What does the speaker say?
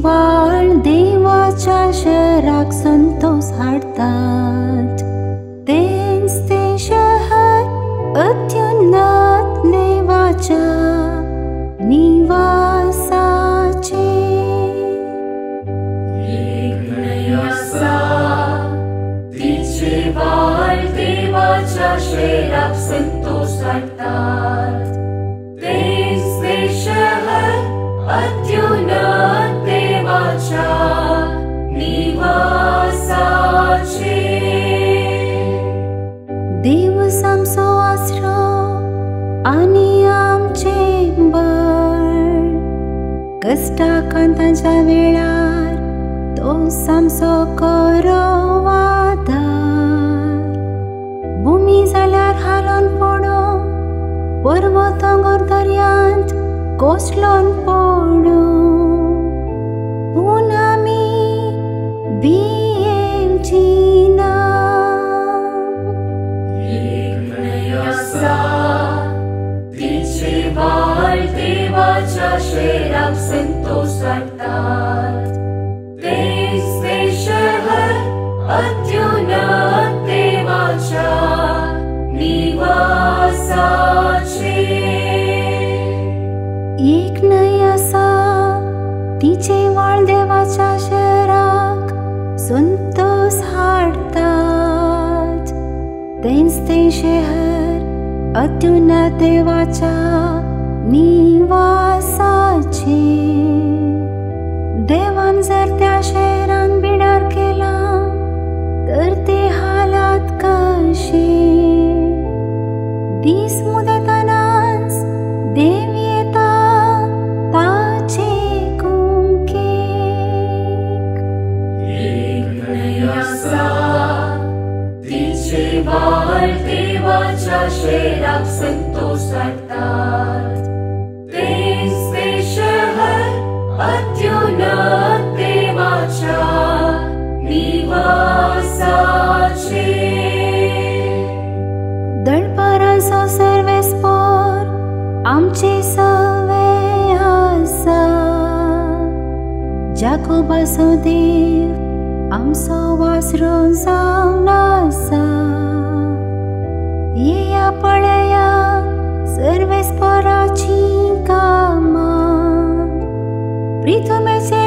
वाळ देवाच्या शहराक संतोष हाडतात. तेंच ते शहर अत्युन्नत देवाच्या निवासाचे. एक न्हंय आसा तिचे व्हाळ देवाच्या शहराक संतोष हाडतात. तेंच ते शहर अत्युन्नत देवाच्या निवासाचे. देव आमचो आसरो आनी आमचे बळ. कश्टाकांताच्या वेळार तो आमचो खरो आधार. भूमी जाल्यार हालोन पडो, पर्वत दोंगर दर्यांत कोसलोन पडो, पूण आमी भियेवची ना. एक न्हंय आसा तिचे व्हाळ देवाच्या शहराक संतोष हाडतात. तेंच ते शहर अत्युन्नत देवाच्या निवासाचे. एक न्हंय आसा तिचे व्हाळ देवाच्या शहराक संतोष हाडतात. तेंच ते शहर अत्युन्नत देवाच्या निवासाचे. देवान जर त्या शहरान बिडार केला तर ते हालात कशे. दीस मुदेतानाच देव येता ताचे कुंकेक. एक न्हंय आसा तिचे व्हाळ देवाच्या शहराक संतोष हाडतात. तेंच ते शहर अत्युन्नत देवाच्या निवासाचे. दळपराचो सर्वेस्पर आमचे सवे आसा. जाकोबाचो देव आमचो वासरो जावन आसा. येया पळया सर्वेस्पराची कामां. प्रितुमेचे